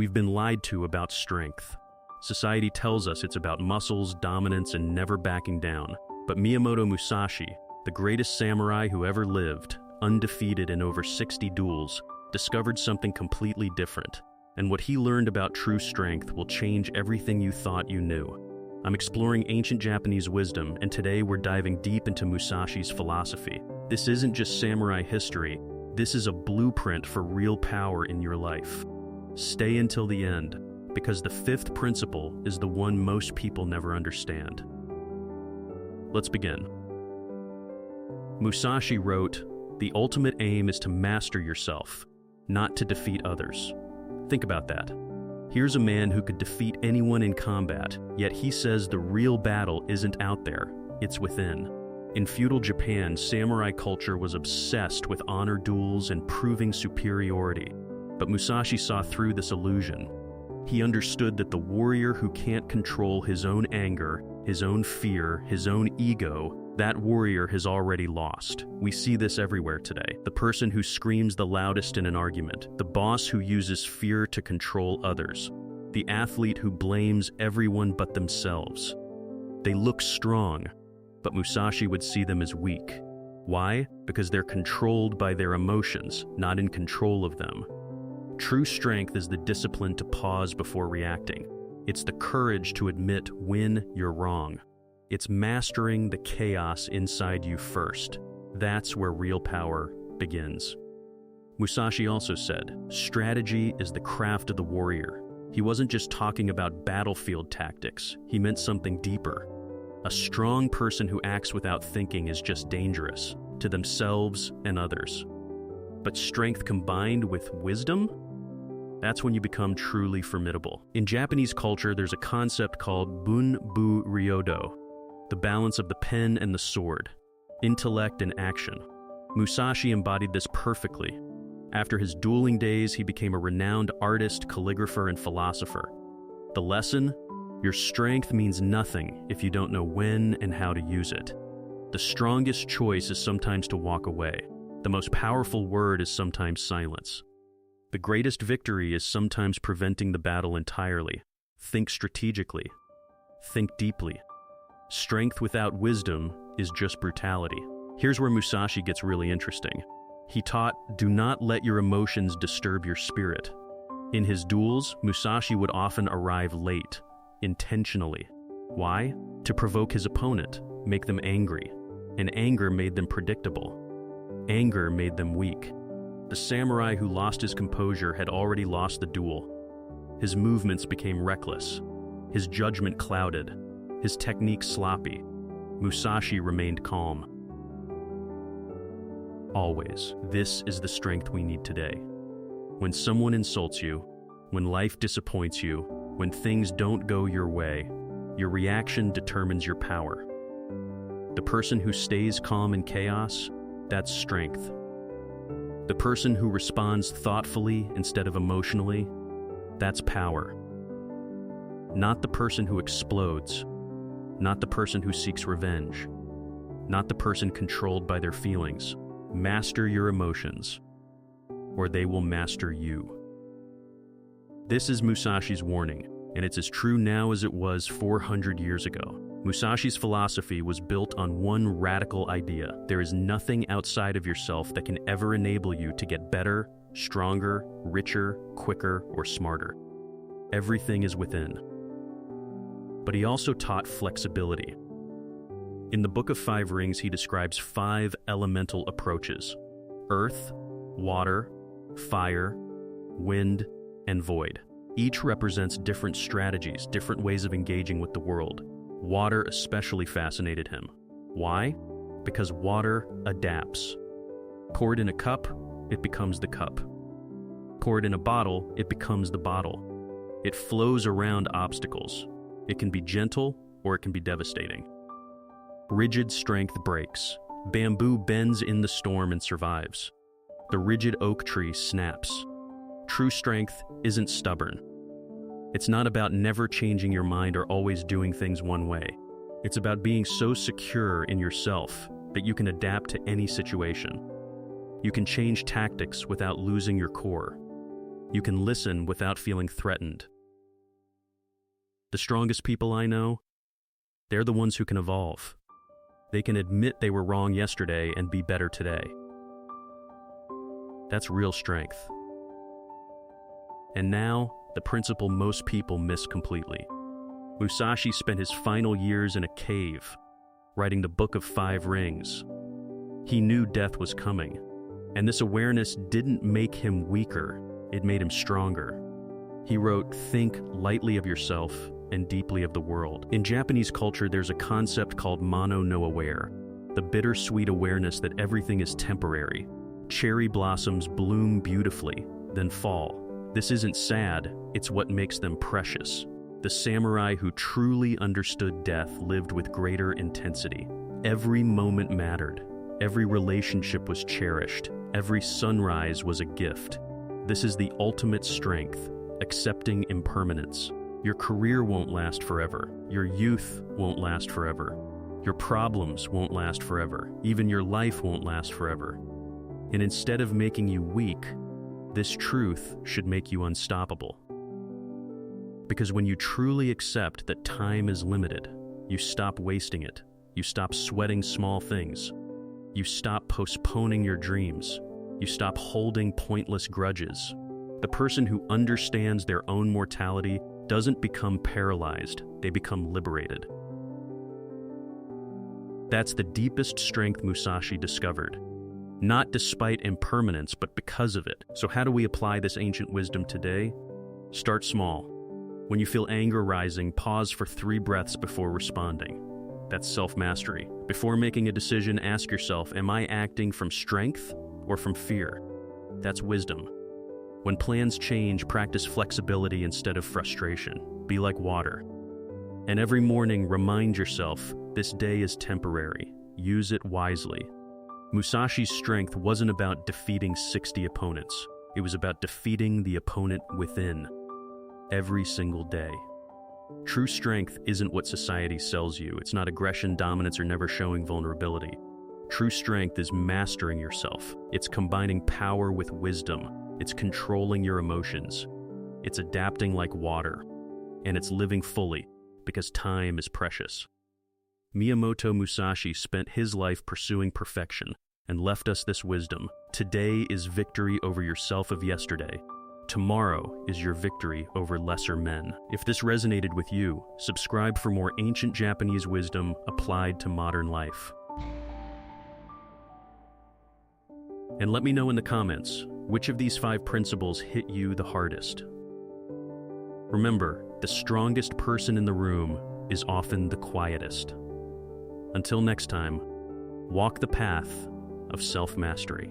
We've been lied to about strength. Society tells us it's about muscles, dominance, and never backing down. But Miyamoto Musashi, the greatest samurai who ever lived, undefeated in over 60 duels, discovered something completely different. And what he learned about true strength will change everything you thought you knew. I'm exploring ancient Japanese wisdom, and today we're diving deep into Musashi's philosophy. This isn't just samurai history, this is a blueprint for real power in your life. Stay until the end, because the fifth principle is the one most people never understand. Let's begin. Musashi wrote, "The ultimate aim is to master yourself, not to defeat others." Think about that. Here's a man who could defeat anyone in combat, yet he says the real battle isn't out there, it's within. In feudal Japan, samurai culture was obsessed with honor duels and proving superiority. But Musashi saw through this illusion. He understood that the warrior who can't control his own anger, his own fear, his own ego, that warrior has already lost. We see this everywhere today. The person who screams the loudest in an argument, the boss who uses fear to control others, the athlete who blames everyone but themselves. They look strong, but Musashi would see them as weak. Why? Because they're controlled by their emotions, not in control of them. True strength is the discipline to pause before reacting. It's the courage to admit when you're wrong. It's mastering the chaos inside you first. That's where real power begins. Musashi also said, strategy is the craft of the warrior. He wasn't just talking about battlefield tactics. He meant something deeper. A strong person who acts without thinking is just dangerous to themselves and others. But strength combined with wisdom? That's when you become truly formidable. In Japanese culture, there's a concept called bun-bu ryodo, the balance of the pen and the sword, intellect and action. Musashi embodied this perfectly. After his dueling days, he became a renowned artist, calligrapher, and philosopher. The lesson? Your strength means nothing if you don't know when and how to use it. The strongest choice is sometimes to walk away. The most powerful word is sometimes silence. The greatest victory is sometimes preventing the battle entirely. Think strategically. Think deeply. Strength without wisdom is just brutality. Here's where Musashi gets really interesting. He taught, do not let your emotions disturb your spirit. In his duels, Musashi would often arrive late, intentionally. Why? To provoke his opponent, make them angry. And anger made them predictable. Anger made them weak. The samurai who lost his composure had already lost the duel. His movements became reckless. His judgment clouded. His technique sloppy. Musashi remained calm. Always, this is the strength we need today. When someone insults you, when life disappoints you, when things don't go your way, your reaction determines your power. The person who stays calm in chaos, that's strength. The person who responds thoughtfully instead of emotionally, that's power. Not the person who explodes, not the person who seeks revenge, not the person controlled by their feelings. Master your emotions, or they will master you. This is Musashi's warning, and it's as true now as it was 400 years ago. Musashi's philosophy was built on one radical idea. There is nothing outside of yourself that can ever enable you to get better, stronger, richer, quicker, or smarter. Everything is within. But he also taught flexibility. In the Book of Five Rings, he describes 5 elemental approaches: earth, water, fire, wind, and void. Each represents different strategies, different ways of engaging with the world. Water especially fascinated him. Why? Because water adapts. Pour it in a cup, it becomes the cup. Pour it in a bottle, it becomes the bottle. It flows around obstacles. It can be gentle or it can be devastating. Rigid strength breaks. Bamboo bends in the storm and survives. The rigid oak tree snaps. True strength isn't stubborn. It's not about never changing your mind or always doing things one way. It's about being so secure in yourself that you can adapt to any situation. You can change tactics without losing your core. You can listen without feeling threatened. The strongest people I know, they're the ones who can evolve. They can admit they were wrong yesterday and be better today. That's real strength. And now, the principle most people miss completely. Musashi spent his final years in a cave, writing the Book of Five Rings. He knew death was coming, and this awareness didn't make him weaker, it made him stronger. He wrote, "Think lightly of yourself and deeply of the world." In Japanese culture, there's a concept called mono no aware, the bittersweet awareness that everything is temporary. Cherry blossoms bloom beautifully, then fall. This isn't sad, it's what makes them precious. The samurai who truly understood death lived with greater intensity. Every moment mattered. Every relationship was cherished. Every sunrise was a gift. This is the ultimate strength, accepting impermanence. Your career won't last forever. Your youth won't last forever. Your problems won't last forever. Even your life won't last forever. And instead of making you weak, this truth should make you unstoppable. Because when you truly accept that time is limited, you stop wasting it. You stop sweating small things. You stop postponing your dreams. You stop holding pointless grudges. The person who understands their own mortality doesn't become paralyzed, they become liberated. That's the deepest strength Musashi discovered. Not despite impermanence, but because of it. So how do we apply this ancient wisdom today? Start small. When you feel anger rising, pause for 3 breaths before responding. That's self-mastery. Before making a decision, ask yourself, am I acting from strength or from fear? That's wisdom. When plans change, practice flexibility instead of frustration. Be like water. And every morning, remind yourself, this day is temporary. Use it wisely. Musashi's strength wasn't about defeating 60 opponents. It was about defeating the opponent within, every single day. True strength isn't what society sells you. It's not aggression, dominance, or never showing vulnerability. True strength is mastering yourself. It's combining power with wisdom. It's controlling your emotions. It's adapting like water. And it's living fully, because time is precious. Miyamoto Musashi spent his life pursuing perfection and left us this wisdom. Today is victory over yourself of yesterday. Tomorrow is your victory over lesser men. If this resonated with you, subscribe for more ancient Japanese wisdom applied to modern life. And let me know in the comments, which of these 5 principles hit you the hardest? Remember, the strongest person in the room is often the quietest. Until next time, walk the path of self-mastery.